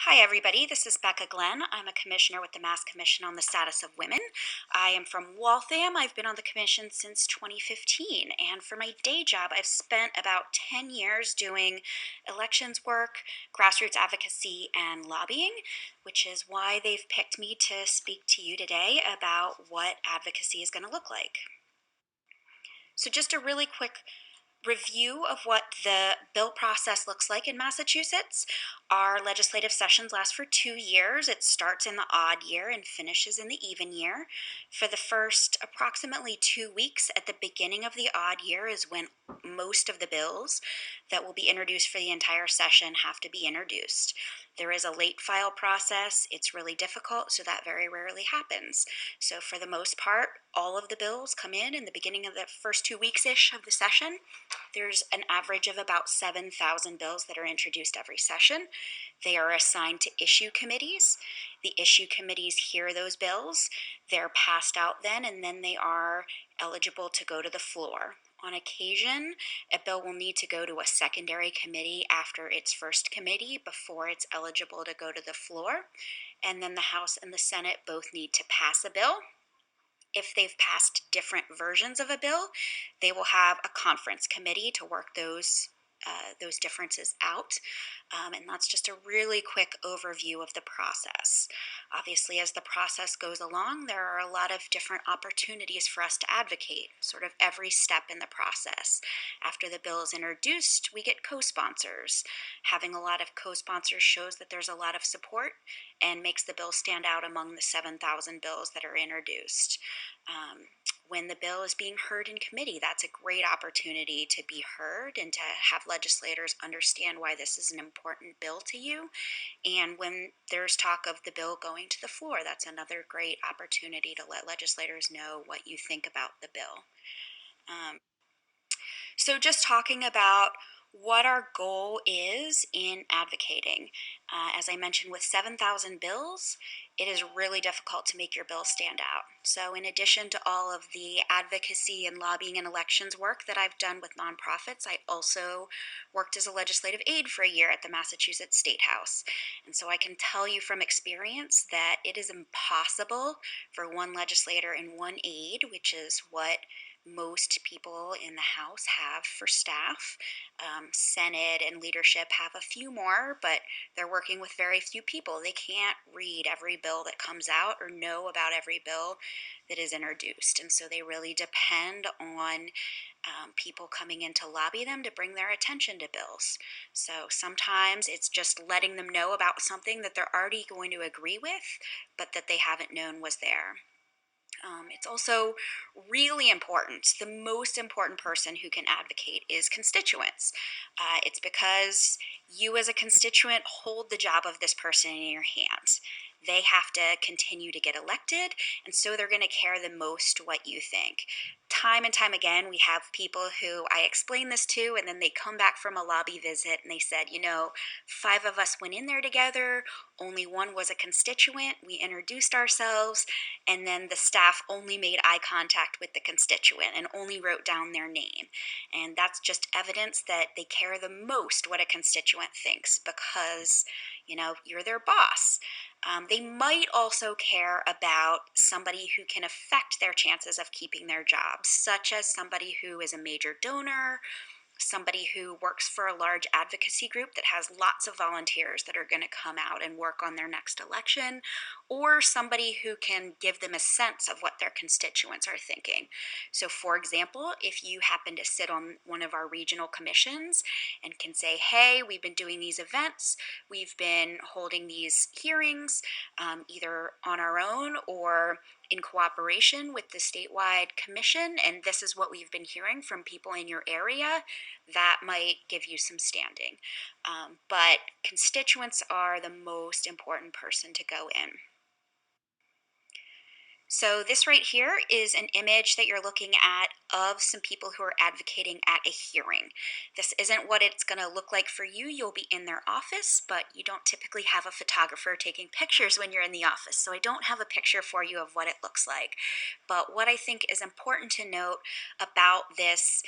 Hi, everybody. This is Becca Glenn. I'm a commissioner with the Mass Commission on the Status of Women. I am from Waltham. I've been on the commission since 2015. And for my day job, I've spent about 10 years doing elections work, grassroots advocacy, and lobbying, which is why they've picked me to speak to you today about what advocacy is going to look like. So, just a really quick review of what the bill process looks like in Massachusetts. Our legislative sessions last for 2 years. It starts in the odd year and finishes in the even year. For the first approximately 2 weeks at the beginning of the odd year is when most of the bills that will be introduced for the entire session have to be introduced. There is a late file process. It's really difficult, so that very rarely happens. So for the most part, all of the bills come in the beginning of the first 2 weeks-ish of the session. There's an average of about 7,000 bills that are introduced every session. They are assigned to issue committees. The issue committees hear those bills. They're passed out then, and then they are eligible to go to the floor. On occasion, a bill will need to go to a secondary committee after its first committee before it's eligible to go to the floor. And then the House and the Senate both need to pass a bill. If they've passed different versions of a bill, they will have a conference committee to work those differences out. And that's just a really quick overview of the process. Obviously, as the process goes along, there are a lot of different opportunities for us to advocate, sort of every step in the process. After the bill is introduced, we get co-sponsors. Having a lot of co-sponsors shows that there's a lot of support and makes the bill stand out among the 7,000 bills that are introduced. When the bill is being heard in committee, that's a great opportunity to be heard and to have legislators understand why this is an important bill to you. And when there's talk of the bill going to the floor, that's another great opportunity to let legislators know what you think about the bill. So just talking about what our goal is in advocating. As I mentioned, with 7,000 bills, it is really difficult to make your bill stand out. So in addition to all of the advocacy and lobbying and elections work that I've done with nonprofits, I also worked as a legislative aide for a year at the Massachusetts State House. And so I can tell you from experience that it is impossible for one legislator and one aide, which is what most people in the House have for staff. Senate and leadership have a few more, but they're working with very few people. They can't read every bill that comes out or know about every bill that is introduced. And so they really depend on people coming in to lobby them to bring their attention to bills. So sometimes it's just letting them know about something that they're already going to agree with, but that they haven't known was there. It's also really important. The most important person who can advocate is constituents. It's because you as a constituent hold the job of this person in your hands. They have to continue to get elected, and so they're going to care the most what you think. Time and time again, we have people who I explain this to, and then they come back from a lobby visit and they said, 5 of us went in there together, only one was a constituent, we introduced ourselves, and then the staff only made eye contact with the constituent and only wrote down their name. And that's just evidence that they care the most what a constituent thinks because, you're their boss. They might also care about somebody who can affect their chances of keeping their jobs, such as somebody who is a major donor, somebody who works for a large advocacy group that has lots of volunteers that are going to come out and work on their next election, or somebody who can give them a sense of what their constituents are thinking. So for example, if you happen to sit on one of our regional commissions and can say, hey, we've been doing these events, we've been holding these hearings, either on our own or in cooperation with the statewide commission, and this is what we've been hearing from people in your area, that might give you some standing. But constituents are the most important person to go in. So this right here is an image that you're looking at of some people who are advocating at a hearing. This isn't what it's going to look like for you. You'll be in their office, but you don't typically have a photographer taking pictures when you're in the office. So I don't have a picture for you of what it looks like. But what I think is important to note about this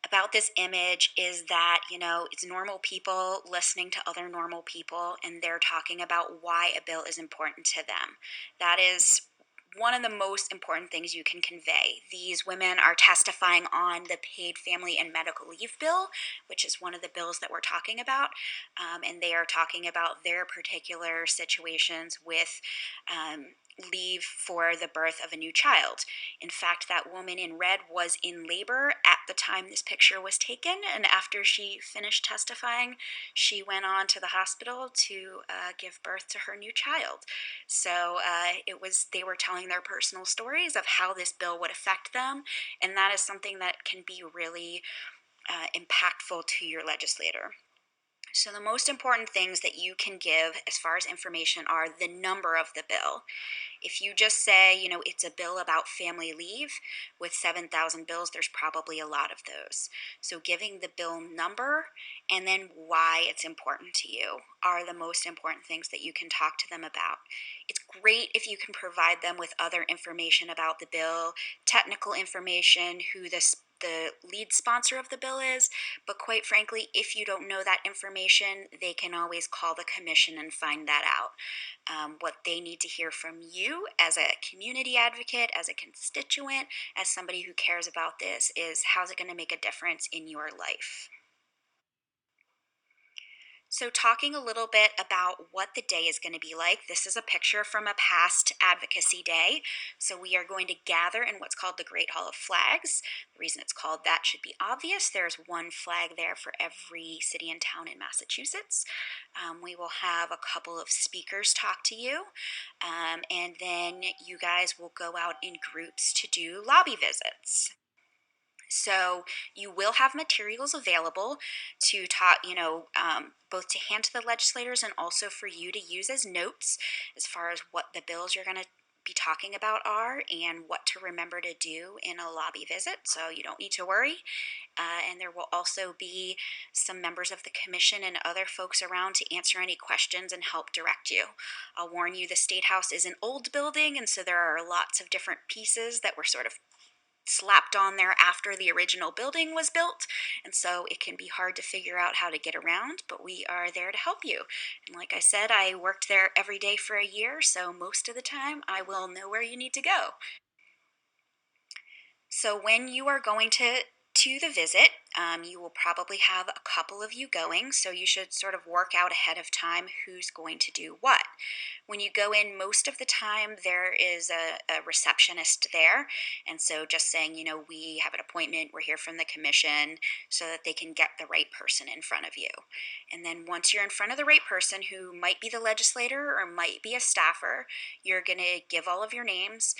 about this image is that, it's normal people listening to other normal people, and they're talking about why a bill is important to them. That is one of the most important things you can convey. These women are testifying on the paid family and medical leave bill, which is one of the bills that we're talking about. And they are talking about their particular situations with leave for the birth of a new child. In fact, that woman in red was in labor at the time this picture was taken, and after she finished testifying, she went on to the hospital to give birth to her new child. So they were telling their personal stories of how this bill would affect them, and that is something that can be really impactful to your legislator. So, the most important things that you can give as far as information are the number of the bill. If you just say, it's a bill about family leave with 7,000 bills, there's probably a lot of those. So, giving the bill number and then why it's important to you are the most important things that you can talk to them about. It's great if you can provide them with other information about the bill, technical information, who the lead sponsor of the bill is, but quite frankly, if you don't know that information, they can always call the commission and find that out. What they need to hear from you as a community advocate, as a constituent, as somebody who cares about this is, how's it going to make a difference in your life? So, talking a little bit about what the day is going to be like, this is a picture from a past advocacy day. So, we are going to gather in what's called the Great Hall of Flags. The reason it's called that should be obvious. There's one flag there for every city and town in Massachusetts. We will have a couple of speakers talk to you, and then you guys will go out in groups to do lobby visits. So you will have materials available to talk, both to hand to the legislators and also for you to use as notes as far as what the bills you're going to be talking about are and what to remember to do in a lobby visit. So you don't need to worry. And there will also be some members of the commission and other folks around to answer any questions and help direct you. I'll warn you, the State House is an old building, and so there are lots of different pieces that were sort of slapped on there after the original building was built, and so it can be hard to figure out how to get around, but we are there to help you. And like I said, I worked there every day for a year, so most of the time I will know where you need to go. So when you are going to the visit, you will probably have a couple of you going, so you should sort of work out ahead of time who's going to do what. When you go in, most of the time there is a receptionist there, and so just saying, we have an appointment, we're here from the commission, so that they can get the right person in front of you. And then once you're in front of the right person, who might be the legislator or might be a staffer, you're going to give all of your names.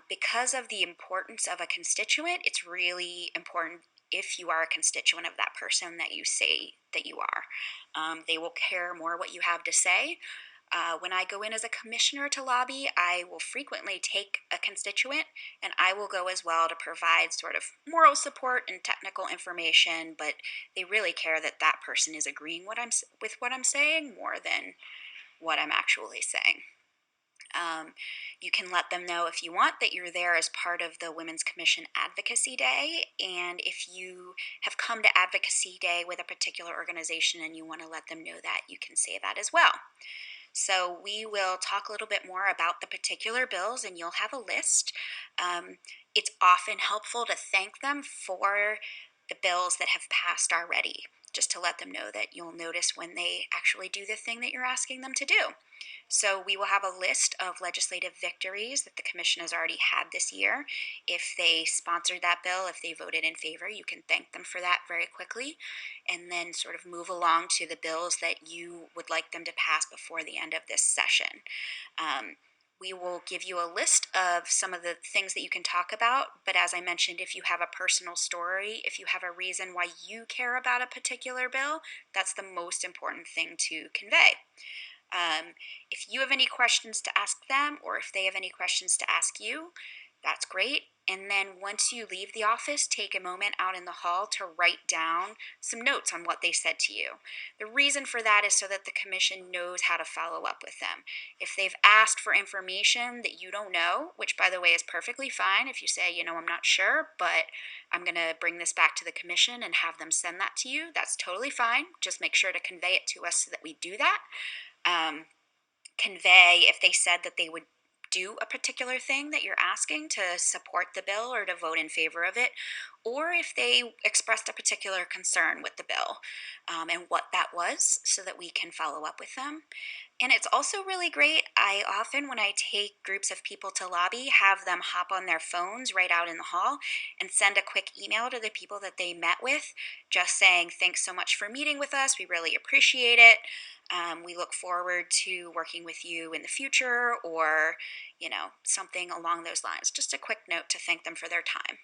Because of the importance of a constituent, it's really important, if you are a constituent of that person, that you say that you are. They will care more what you have to say. When I go in as a commissioner to lobby, I will frequently take a constituent, and I will go as well to provide sort of moral support and technical information, but they really care that that person is agreeing with what I'm saying more than what I'm actually saying. You can let them know, if you want, that you're there as part of the Women's Commission Advocacy Day. And if you have come to Advocacy Day with a particular organization and you want to let them know that, you can say that as well. So we will talk a little bit more about the particular bills, and you'll have a list. It's often helpful to thank them for the bills that have passed already, just to let them know that you'll notice when they actually do the thing that you're asking them to do. So we will have a list of legislative victories that the commission has already had this year. If they sponsored that bill, if they voted in favor, you can thank them for that very quickly, and then sort of move along to the bills that you would like them to pass before the end of this session. We will give you a list of some of the things that you can talk about, but as I mentioned, if you have a personal story, if you have a reason why you care about a particular bill, that's the most important thing to convey. If you have any questions to ask them, or if they have any questions to ask you, That's great. And then once you leave the office, take a moment out in the hall to write down some notes on what they said to you. The reason for that is so that the commission knows how to follow up with them. If they've asked for information that you don't know, which by the way is perfectly fine if you say, I'm not sure, but I'm going to bring this back to the commission and have them send that to you, that's totally fine. Just make sure to convey it to us so that we do that. Convey if they said that they would do a particular thing that you're asking to support the bill or to vote in favor of it, or if they expressed a particular concern with the bill, and what that was so that we can follow up with them. And it's also really great. I often, when I take groups of people to lobby, have them hop on their phones right out in the hall and send a quick email to the people that they met with, just saying, thanks so much for meeting with us. We really appreciate it. We look forward to working with you in the future, or, something along those lines. Just a quick note to thank them for their time.